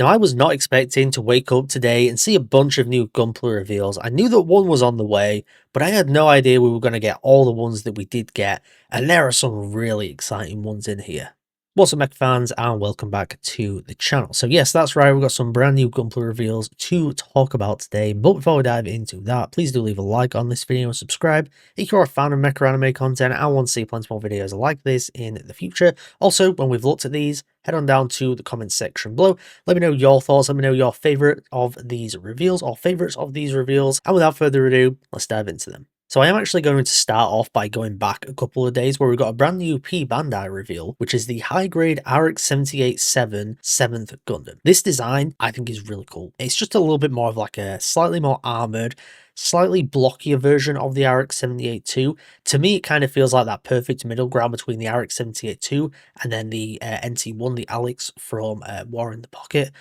Now, I was not expecting to wake up today and see a bunch of new Gunpla reveals. I knew that one was on the way, but I had no idea we were going to get all the ones that we did get, and there are some really exciting ones in here. What's up, Mecha fans, and welcome back to the channel. So yes, that's right, we've got some brand new Gunpla reveals to talk about today, but before we dive into that, please do leave a like on this video and subscribe if you're a fan of Mecha anime content and want to see plenty more videos like this in the future. Also, when we've looked at these, head on down to the comments section below. Let me know your thoughts, let me know your favorite of these reveals or favorites of these reveals, and without further ado, let's dive into them. So I am actually going to start off by going back a couple of days where we got a brand new Bandai reveal, which is the high-grade RX-78-7 7th Gundam. This design, I think, is really cool. It's just a little bit more of like a slightly more armoured, slightly blockier version of the RX-78-2. To me, it kind of feels like that perfect middle ground between the RX-78-2 and then the NT1, the Alex from War in the Pocket.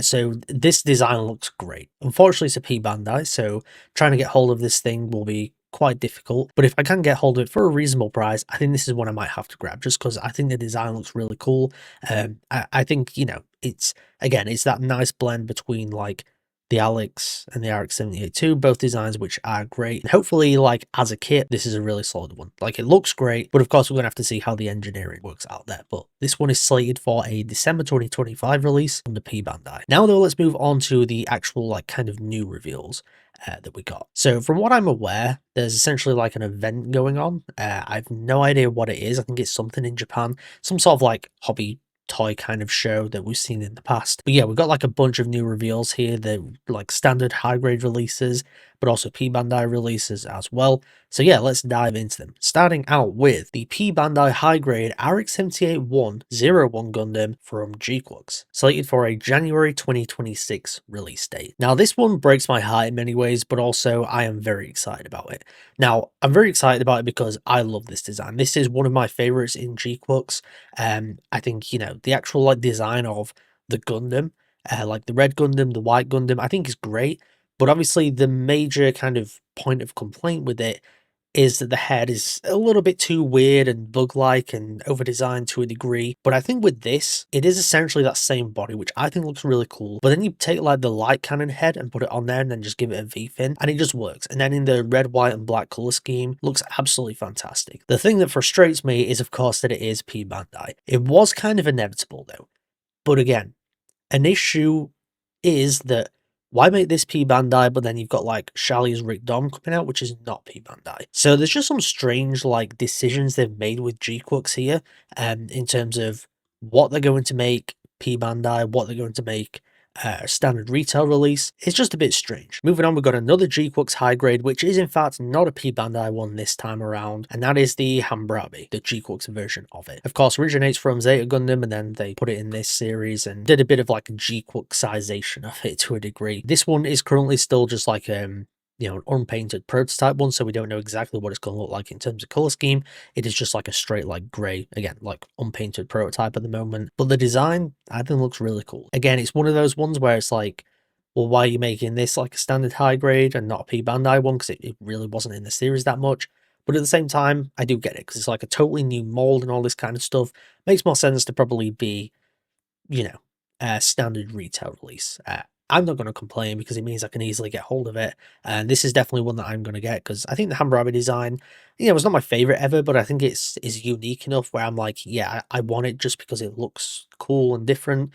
So this design looks great. Unfortunately, it's a Bandai, so trying to get hold of this thing will be quite difficult, but if I can get hold of it for a reasonable price, I think this is one I might have to grab just because I think the design looks really cool. I think, you know, it's that nice blend between like the Alex and the RX-78-2, both designs which are great. And hopefully, like, as a kit, this is a really solid one. Like, it looks great, but of course we're gonna have to see how the engineering works out there. But this one is slated for a December 2025 release from the Bandai. Now though, let's move on to the actual like kind of new reveals that we got. So from what I'm aware, there's essentially like an event going on. I've no idea what it is. I think it's something in Japan, some sort of like hobby toy kind of show that we've seen in the past. But yeah, we've got like a bunch of new reveals here. They're like standard high grade releases, but also Bandai releases as well. So yeah, let's dive into them. Starting out with the Bandai high grade RX-78-101 Gundam from gquuuuuux, slated for a January 2026 release date. Now this one breaks my heart in many ways, but also I am very excited about it. Now I'm very excited about it because I love this design. This is one of my favorites in gquuuuuux. I think, you know, the actual like design of the Gundam, like the red Gundam, the white Gundam, I think is great. But obviously the major kind of point of complaint with it is that the head is a little bit too weird and bug-like and over-designed to a degree. But I think with this, it is essentially that same body, which I think looks really cool. But then you take like the light cannon head and put it on there and then just give it a V-fin, and it just works. And then in the red, white, and black color scheme, looks absolutely fantastic. The thing that frustrates me is, of course, that it is Bandai. It was kind of inevitable, though. But again, an issue is that why make this Bandai, but then you've got like Charlie's Rick Dom coming out, which is not Bandai. So there's just some strange like decisions they've made with gquuuuuux here, in terms of what they're going to make Bandai, what they're going to make a standard retail release. It's just a bit strange. Moving on, we've got another gquuuuuux high grade, which is in fact not a Bandai one this time around, and that is the hambrabi, the gquuuuuux version of it. Of course, originates from Zeta Gundam, and then they put it in this series and did a bit of like a gquuuuuuxization of it to a degree. This one is currently still just like you know, an unpainted prototype one, so we don't know exactly what it's going to look like in terms of color scheme. It is just like a straight like gray, again, like unpainted prototype at the moment, but the design I think looks really cool. Again, it's one of those ones where it's like, well, why are you making this like a standard high grade and not a Bandai one, because it really wasn't in the series that much. But at the same time, I do get it, because it's like a totally new mold and all this kind of stuff. Makes more sense to probably be, you know, a standard retail release. I'm not going to complain because it means I can easily get hold of it. And this is definitely one that I'm going to get, because I think the hambrabi design, you know, it's not my favorite ever, but I think it's unique enough where I'm like, yeah, I want it just because it looks cool and different.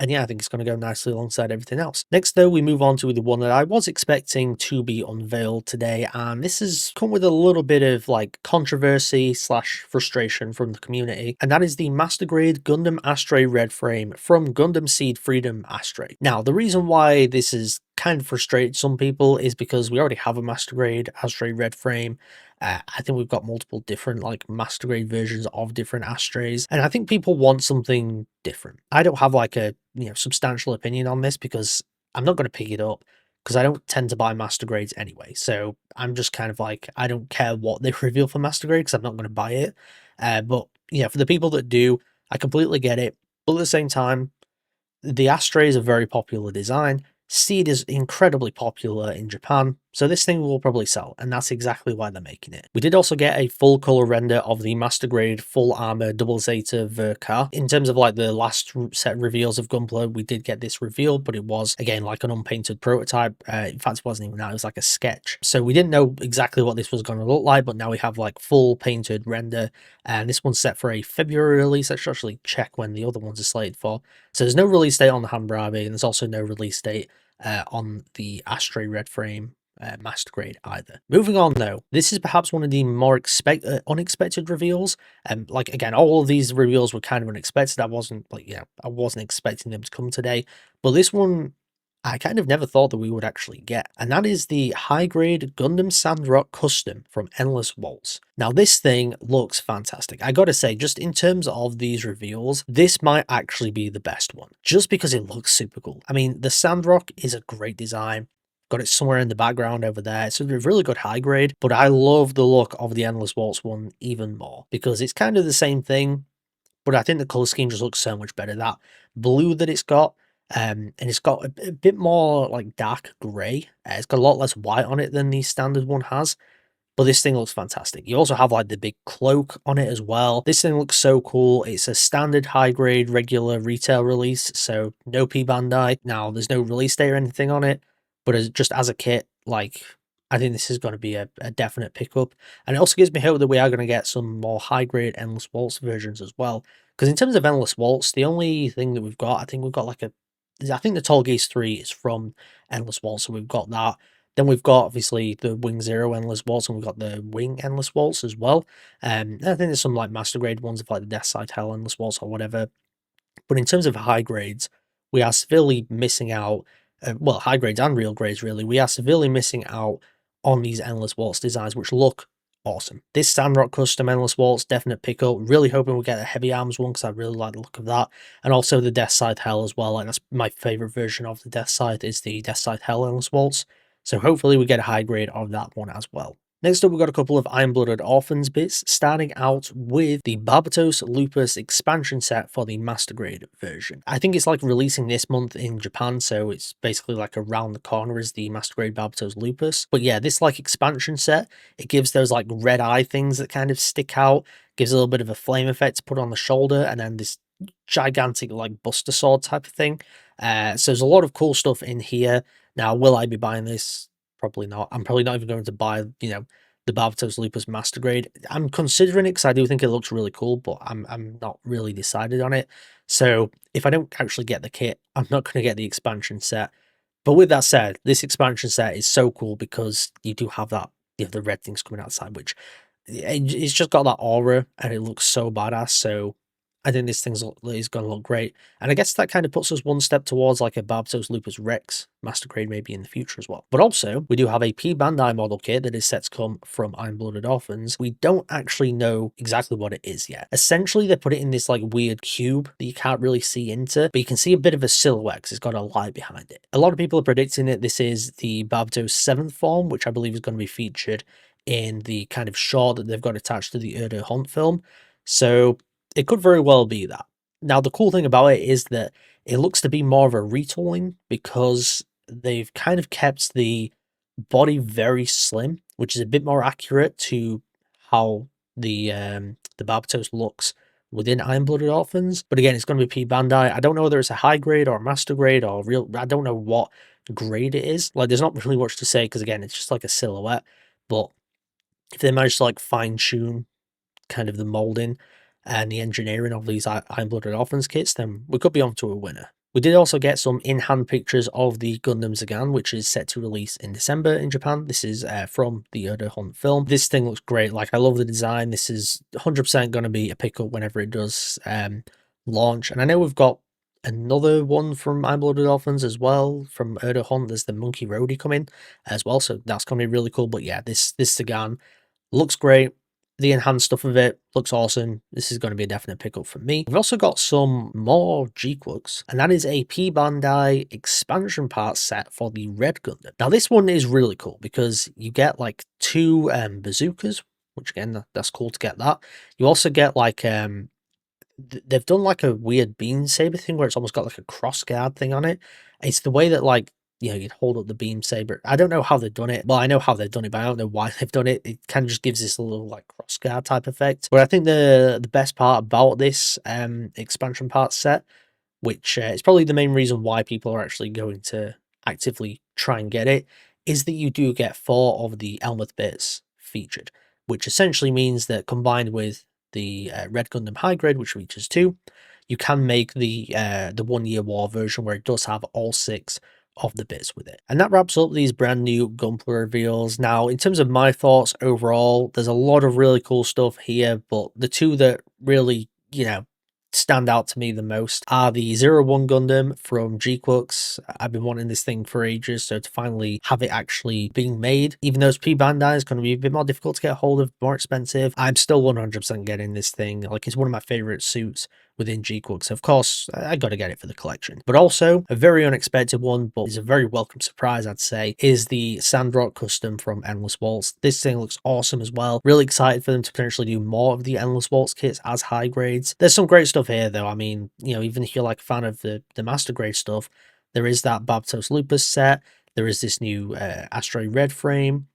And yeah, I think it's going to go nicely alongside everything else. Next, though, we move on to the one that I was expecting to be unveiled today. And this has come with a little bit of like controversy / frustration from the community. And that is the Master Grade Gundam Astray Red Frame from Gundam Seed Freedom Astray. Now, the reason why this is kind of frustrated some people is because we already have a Master Grade Astray Red Frame. I think we've got multiple different like Master Grade versions of different Astrays, and I think people want something different. I don't have like a, you know, substantial opinion on this because I'm not going to pick it up, because I don't tend to buy Master Grades anyway. So I'm just kind of like, I don't care what they reveal for Master Grade because I'm not going to buy it. But yeah, for the people that do, I completely get it. But at the same time, the Astray is a very popular design. Seed is incredibly popular in Japan. So this thing will probably sell, and that's exactly why they're making it. We did also get a full color render of the Master Grade Full Armor Double Zeta Verka. In terms of like the last set reveals of Gunpla, we did get this revealed, but it was, again, like an unpainted prototype. In fact, it wasn't even that, it was like a sketch. So we didn't know exactly what this was going to look like, but now we have like full painted render, and this one's set for a February release. I should actually check when the other ones are slated for. So there's no release date on the hambrabi, and there's also no release date on the Astray Red Frame Master Grade either. Moving on though, this is perhaps one of the more unexpected reveals. Like again, all of these reveals were kind of unexpected. I wasn't expecting them to come today, but this one I kind of never thought that we would actually get, and that is the high grade Gundam Sandrock custom from Endless Waltz. Now this thing looks fantastic. I gotta say, just in terms of these reveals, this might actually be the best one, just because it looks super cool. I mean, the Sandrock is a great design. Got it somewhere in the background over there. It's a really good high grade, but I love the look of the Endless Waltz one even more, because it's kind of the same thing, but I think the color scheme just looks so much better. That blue that it's got, and it's got a bit more like dark gray. It's got a lot less white on it than the standard one has, but this thing looks fantastic. You also have like the big cloak on it as well. This thing looks so cool. It's a standard high grade regular retail release, so no P Bandai. Now there's no release date or anything on it, but just as a kit, like, I think this is going to be a definite pickup. And it also gives me hope that we are going to get some more high grade Endless Waltz versions as well. Because in terms of Endless Waltz, the only thing that we've got, I think we've got like I think the Tall Geese 3 is from Endless Waltz, so we've got that. Then we've got obviously the Wing Zero Endless Waltz, and we've got the Wing Endless Waltz as well. And I think there's some like Master Grade ones of like the Death Side Hell Endless Waltz or whatever. But in terms of high grades, we are severely missing out. Well, high grades and real grades, really. We are severely missing out on these Endless Waltz designs, which look awesome. This Sandrock custom Endless Waltz, definite pickup. Really hoping we get a heavy arms one, because I really like the look of that. And also the Death Side Hell as well. Like, that's my favorite version of the Death Side, is the Death Side Hell Endless Waltz. So hopefully we get a high grade of that one as well. Next up, we've got a couple of Iron-Blooded Orphans bits, starting out with the Barbatos Lupus expansion set for the Master Grade version. I think it's like releasing this month in Japan, so it's basically like around the corner is the Master Grade Barbatos Lupus. But yeah, this like expansion set, it gives those like red eye things that kind of stick out, gives a little bit of a flame effect to put on the shoulder, and then this gigantic like Buster Sword type of thing. So there's a lot of cool stuff in here. Now, will I be buying this? Probably not. I'm probably not even going to buy, the Barbatos Lupus Master Grade. I'm considering it because I do think it looks really cool, but I'm not really decided on it. So if I don't actually get the kit, I'm not going to get the expansion set. But with that said, this expansion set is so cool because you do have that, the red things coming outside, which it's just got that aura and it looks so badass. So I think this thing is going to look great. And I guess that kind of puts us one step towards like a Barbatos Lupus Rex Master Grade maybe in the future as well. But also, we do have a P Bandai model kit that is set to come from Iron-Blooded Orphans. We don't actually know exactly what it is yet. Essentially, they put it in this like weird cube that you can't really see into, but you can see a bit of a silhouette because it's got a light behind it. A lot of people are predicting that this is the Barbatos 7th form, which I believe is going to be featured in the kind of short that they've got attached to the urdr Hunt film. So it could very well be that. Now, the cool thing about it is that it looks to be more of a retooling because they've kind of kept the body very slim, which is a bit more accurate to how the Barbatos looks within Iron-Blooded Orphans. But again, it's going to be P Bandai. I don't know whether it's a high grade or a master grade or real. I don't know what grade it is. Like, there's not really much to say because again, it's just like a silhouette. But if they manage to like fine tune kind of the molding and the engineering of these Iron-Blooded Orphans kits, then we could be on to a winner. We did also get some in-hand pictures of the Gundam Zagan, which is set to release in December in Japan. This is from the urdr Hunt film. This thing looks great. Like, I love the design. This is 100% going to be a pickup whenever it does launch. And I know we've got another one from Iron-Blooded Orphans as well, from urdr Hunt. There's the Monkey Roadie coming as well, so that's going to be really cool. But yeah, this Zagan looks great. The enhanced stuff of it looks awesome. This is going to be a definite pickup for me. We've also got some more gquuuuuux, and that is a P Bandai expansion parts set for the Red Gundam. Now, this one is really cool because you get like two bazookas, which again, that's cool to get that. You also get like, they've done like a weird beam saber thing where it's almost got like a cross guard thing on it. It's the way that like you know, you'd hold up the beam saber. I don't know how they've done it. Well, I know how they've done it, but I don't know why they've done it. It kind of just gives this little like crossguard type effect. But I think the best part about this expansion part set, which is probably the main reason why people are actually going to actively try and get it, is that you do get 4 of the Elmeth bits featured, which essentially means that combined with the Red Gundam High Grade, which features 2, you can make the 1 Year War version where it does have all 6 of the bits with it. And that wraps up these brand new Gunpla reveals. Now, in terms of my thoughts overall, there's a lot of really cool stuff here, but the 2 that really, you know, stand out to me the most are the 01 Gundam from gquuuuuux. I've been wanting this thing for ages, so to finally have it actually being made, even though it's Bandai, is going to be a bit more difficult to get a hold of, more expensive, I'm still 100% getting this thing. Like, it's one of my favorite suits within gquuuuuux, so of course I got to get it for the collection. But also a very unexpected one, but is a very welcome surprise, I'd say, is the sandrock custom from Endless Waltz. This thing looks awesome as well. Really excited for them to potentially do more of the Endless Waltz kits as high grades. There's some great stuff here though. I mean, you know, even if you're like a fan of the master grade stuff, there is that barbatos lupus set. There is this new astray red frame.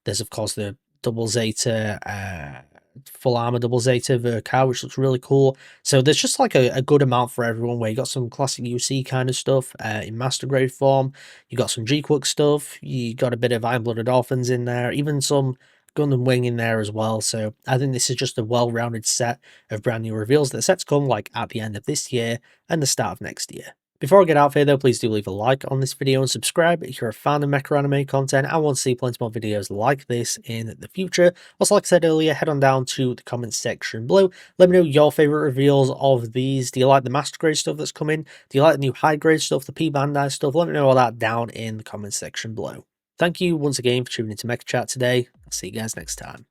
There's of course the double zeta full armor double zeta Verka, which looks really cool. So there's just like a good amount for everyone, where you got some classic UC kind of stuff in master grade form. You got some gquuuuuux stuff. You got a bit of iron-blooded orphans in there, even some Gundam Wing in there as well. So I think this is just a well-rounded set of brand new reveals that are set to come like at the end of this year and the start of next year. Before I get out of here though, please do leave a like on this video and subscribe if you're a fan of Mecha anime content and want to see plenty more videos like this in the future. Also, like I said earlier, head on down to the comments section below. Let me know your favourite reveals of these. Do you like the master grade stuff that's coming? Do you like the new high grade stuff, the Bandai stuff? Let me know all that down in the comments section below. Thank you once again for tuning into Mecha Chat today. I'll see you guys next time.